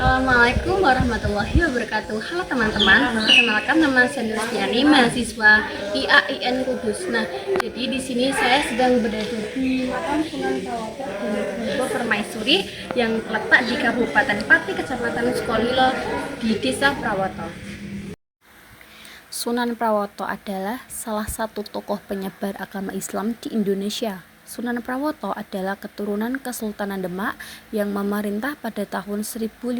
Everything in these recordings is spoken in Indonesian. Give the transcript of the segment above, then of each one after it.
Assalamualaikum warahmatullahi wabarakatuh. Halo teman-teman, perkenalkan nama saya Nurstiani, mahasiswa IAIN Kudus. Nah, jadi di sini saya sedang berada di makam Sunan Prawoto Diponegoro Permaisuri yang terletak di Kabupaten Pati, Kecamatan Sukolilo di Desa Prawoto. Sunan Prawoto adalah salah satu tokoh penyebar agama Islam di Indonesia. Sunan Prawoto adalah keturunan Kesultanan Demak yang memerintah pada tahun 1500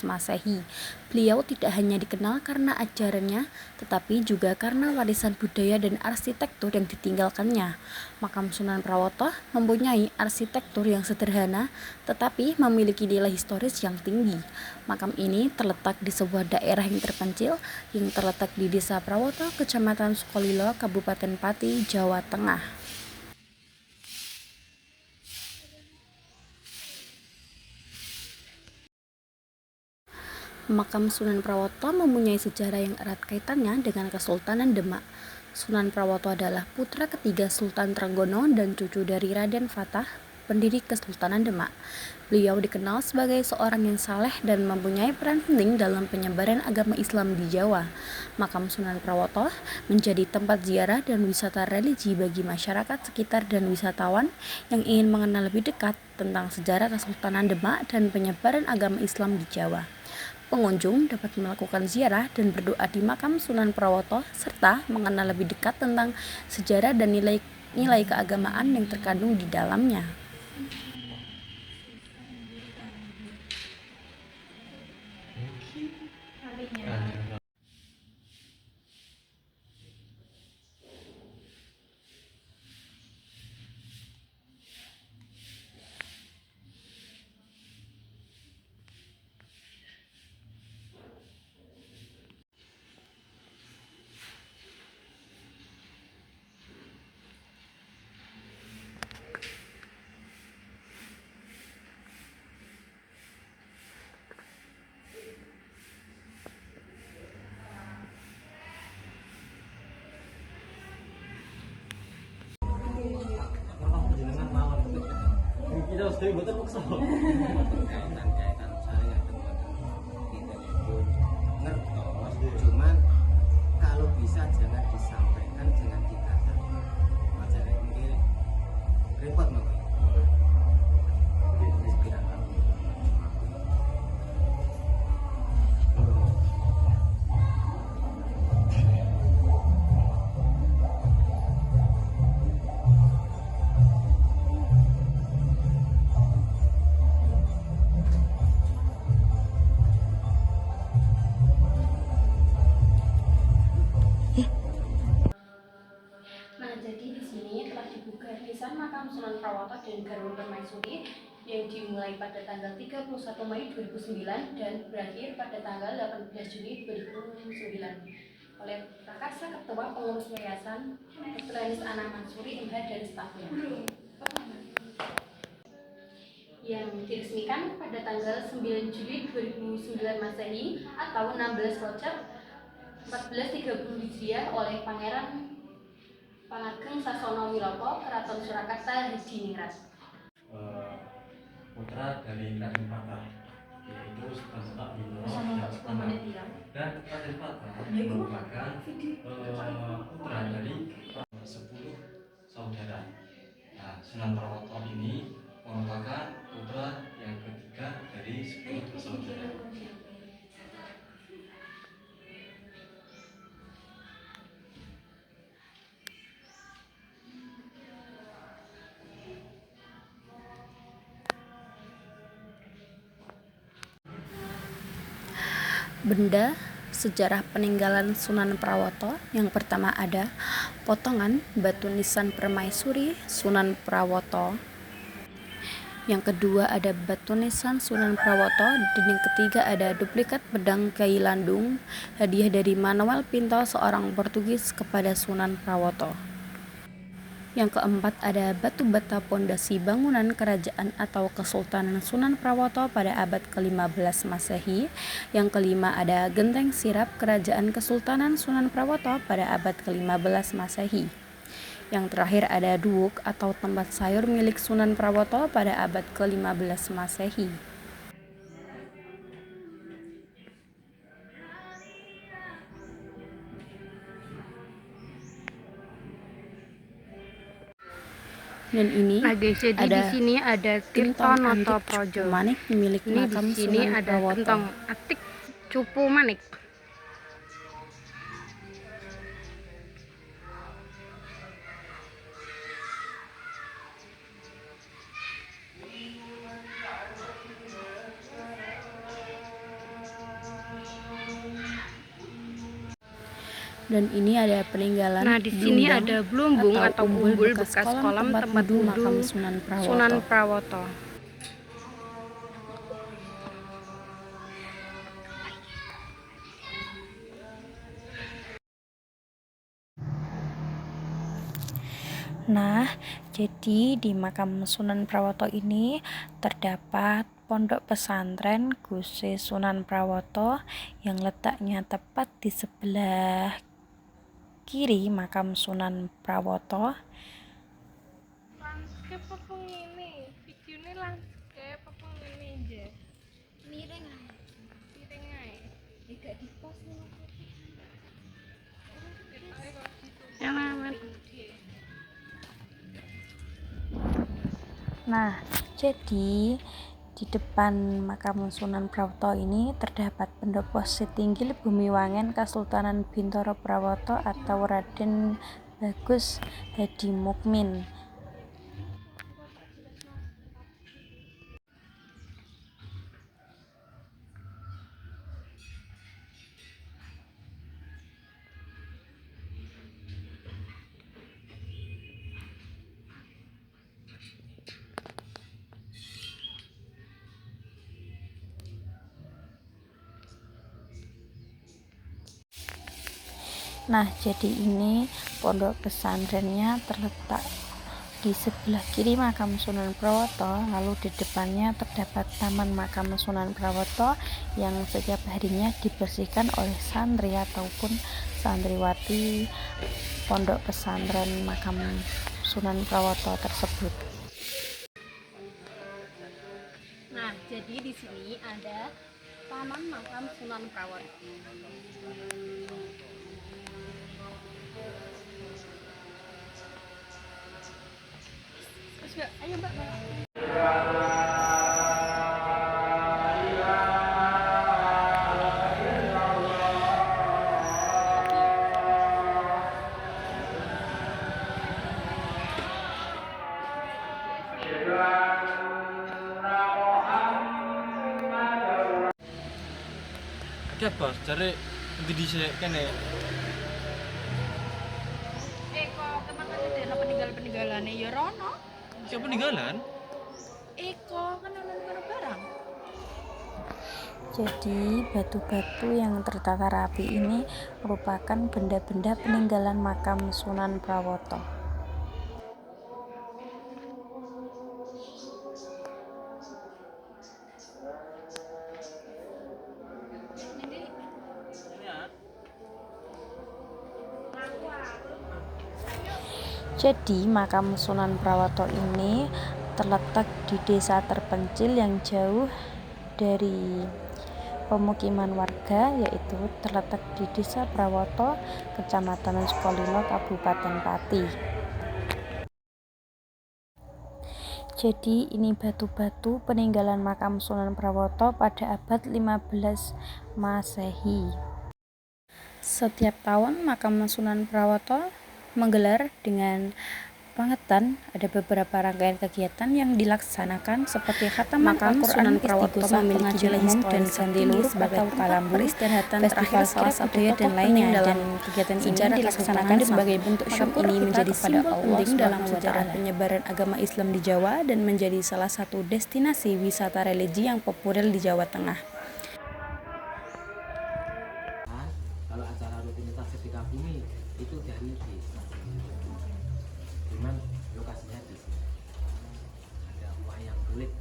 Masehi. Beliau tidak hanya dikenal karena ajarannya, tetapi juga karena warisan budaya dan arsitektur yang ditinggalkannya. Makam Sunan Prawoto mempunyai arsitektur yang sederhana, tetapi memiliki nilai historis yang tinggi. Makam ini terletak di sebuah daerah yang terpencil, yang terletak di Desa Prawoto, Kecamatan Sukolilo, Kabupaten Pati, Jawa Tengah. Makam Sunan Prawoto mempunyai sejarah yang erat kaitannya dengan Kesultanan Demak. Sunan Prawoto adalah putra ketiga Sultan Trenggono dan cucu dari Raden Fatah, pendiri Kesultanan Demak. Beliau dikenal sebagai seorang yang saleh dan mempunyai peran penting dalam penyebaran agama Islam di Jawa. Makam Sunan Prawoto menjadi tempat ziarah dan wisata religi bagi masyarakat sekitar dan wisatawan yang ingin mengenal lebih dekat tentang sejarah Kesultanan Demak dan penyebaran agama Islam di Jawa. Pengunjung dapat melakukan ziarah dan berdoa di makam Sunan Prawoto serta mengenal lebih dekat tentang sejarah dan nilai keagamaan yang terkandung di dalamnya. Kita harus dari buat paksa. Kaitan saya kita itu ngertos, cuman kalau bisa jangan disampaikan, jangan dikatakan. Macam ini repot mau. Nah, jadi di sini telah dibuka desain makam Sunan Prawoto dan Garwa Permaisuri yang dimulai pada tanggal 31 Mei 2009 dan berakhir pada tanggal 18 Juni 2009 oleh Prakarsa Ketua Pengurus Yayasan Dr. Anis Ana Mansuri MH dan stafnya, yang diresmikan pada tanggal 9 Juli 2009 Masehi atau 16 Rajab 1430 Hijriah oleh Pangeran Pangageng Sasono Wiloto, Keraton Surakarta Hadiningrat. Putra dari Raden Fatah, yaitu Sultan dan Raden Fatah merupakan putra dari 10 saudara. Nah, Sunan Prawoto ini merupakan putra yang ketiga dari 10 saudara. Benda sejarah peninggalan Sunan Prawoto. Yang pertama ada potongan batu nisan permaisuri Sunan Prawoto. Yang kedua ada batu nisan Sunan Prawoto, dan yang ketiga ada duplikat pedang Kyai Landung, hadiah dari Manuel Pinto, seorang Portugis, kepada Sunan Prawoto. Yang keempat ada batu bata pondasi bangunan kerajaan atau Kesultanan Sunan Prawoto pada abad ke-15 Masehi. Yang kelima ada genteng sirap kerajaan Kesultanan Sunan Prawoto pada abad ke-15 Masehi. Yang terakhir ada duuk atau tempat sayur milik Sunan Prawoto pada abad ke-15 Masehi. Dan ini Nah guys, jadi ada di sini ada Kinton Tirtonoto Antik Projo. Cupu Manik milik Ini makam di sini Sunan ada Prawoto. Gentong Atik Cupu Manik. Dan ini ada peninggalan Nah, di sini Blumbang ada Blumbung atau umbul bekas kolam tempat wudhu wudhu makam Sunan Prawoto. Sunan Prawoto. Nah, jadi di makam Sunan Prawoto ini terdapat pondok pesantren Guse Sunan Prawoto yang letaknya tepat di sebelah kiri makam Sunan Prawoto. Landscape apa ngene? Videone landscape apa ngene aja? Miring ae. Miring ae. Tidak di-post ngono. Yang aman. Nah, jadi di depan makam Sunan Prawoto ini terdapat pendopo Setinggil Bumiwangen Kesultanan Bintoro Prawoto atau Raden Bagus Hadi Mukmin. Nah, jadi ini pondok pesantrennya terletak di sebelah kiri makam Sunan Prawoto, lalu di depannya terdapat taman makam Sunan Prawoto yang setiap harinya dibersihkan oleh santri ataupun santriwati pondok pesantren makam Sunan Prawoto tersebut. Nah, jadi di sini ada taman makam Sunan Prawoto. Ayo Mbak. Ada bos, cari nanti disek kene. Kok kemana ada peninggalan-peninggalannya ya Rono? Siapa peninggalan? Kok kan ono barang-barang. Jadi batu-batu yang tertata rapi ini merupakan benda-benda peninggalan makam Sunan Prawoto. Jadi makam Sunan Prawoto ini terletak di desa terpencil yang jauh dari pemukiman warga, yaitu terletak di Desa Prawoto, Kecamatan Sukolilo, Kabupaten Pati. Jadi ini batu-batu peninggalan makam Sunan Prawoto pada abad 15 Masehi. Setiap tahun makam Sunan Prawoto menggelar dengan pengetan, ada beberapa rangkaian kegiatan yang dilaksanakan seperti khataman Makam Al-Quran, Sunan Prawoto istighosah, memiliki pengajian nilai umum dan historis ganti tinggi luruh sebagai atau tempat kalambur, peristirahatan festival terakhir salah salah satu satu dan dan lainnya lainnya. dalam Dan kegiatan ini sejarah dilaksanakan kesultanan sebagai Demak. bentuk Syukur syukur ini kita menjadi kepada simbol Allah penting dalam Subhanahu wa sejarah Ta'ala. penyebaran agama Islam di Jawa dan menjadi salah satu destinasi wisata religi yang populer di Jawa Tengah. Kalau acara rutinitas sedekah bumi itu dari desa, cuman lokasinya di sini. Ada wayang kulit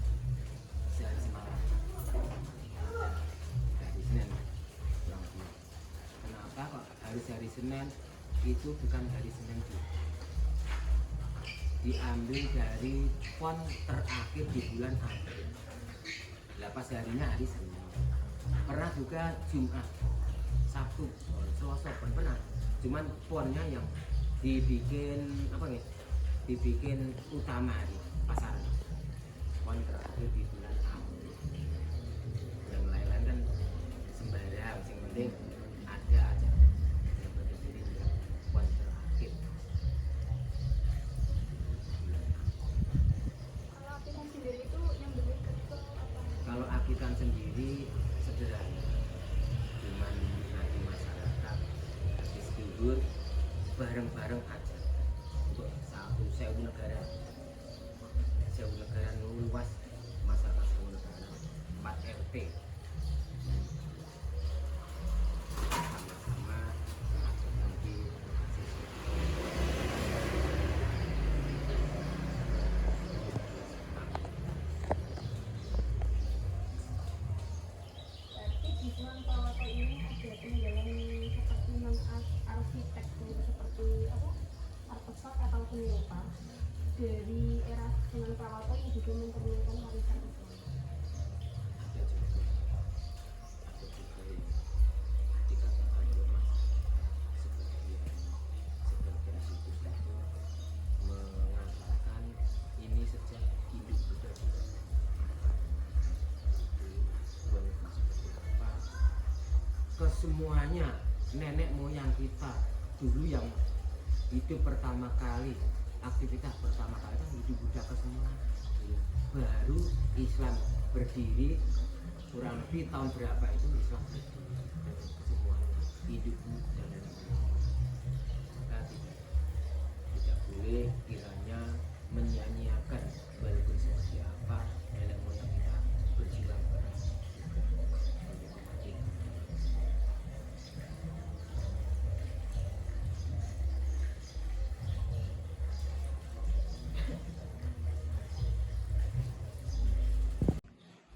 sehari semalam dari Senin kurang lebih. Kenapa kok harus hari Senin? Itu bukan hari Senin itu, diambil dari pon terakhir di bulan April. Lah pas harinya hari Senin. Pernah juga Jumat, Sabtu, Selasa pun pernah. Cuman ponnya yang dibikin apa nih? dibikin utama hari pasar pon terakhir di bulan April. Yang lain-lain kan sembarang, yang penting ada aja yang berdiri pon terakhir bulan April. Kalau akitan sendiri itu yang lebih ke apa? Kalau akitan sendiri sederhana, cuman nanti masyarakat habis libur bareng-bareng aja untuk satu sewu negara luas, masyarakat sewu negara 4 RT sama-sama nanti Berarti di Sunan Prawoto ini ada peninggalan seperti arsitektur seperti apa? Artefak atau seni rupa dari era Sunan Prawoto yang juga mencerminkan warisan Islam. ada juga yang dikatakan rumah sebagian situs itu mengatakan ini sejak hidup sudah juga wanita seperti apa kesemuanya nenek moyang kita dulu yang hidup pertama kali, aktivitas pertama kali kan hidup Buddha ke semua. Baru Islam berdiri kurang lebih tahun berapa itu Islam berdiri dan semuanya hidupmu dan lain-lain. Maka tidak boleh kiranya menyanyiakan walaupun seperti apa nenek moyang kita berjuang keras juga untuk kemajuan.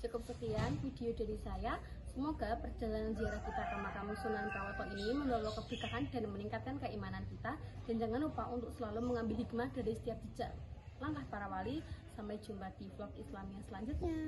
Cukup sekian video dari saya. Semoga perjalanan ziarah kita ke makam Sunan Prawoto ini membawa keberkahan dan meningkatkan keimanan kita. Dan jangan lupa untuk selalu mengambil hikmah dari setiap jejak langkah para wali. Sampai jumpa di vlog Islam yang selanjutnya.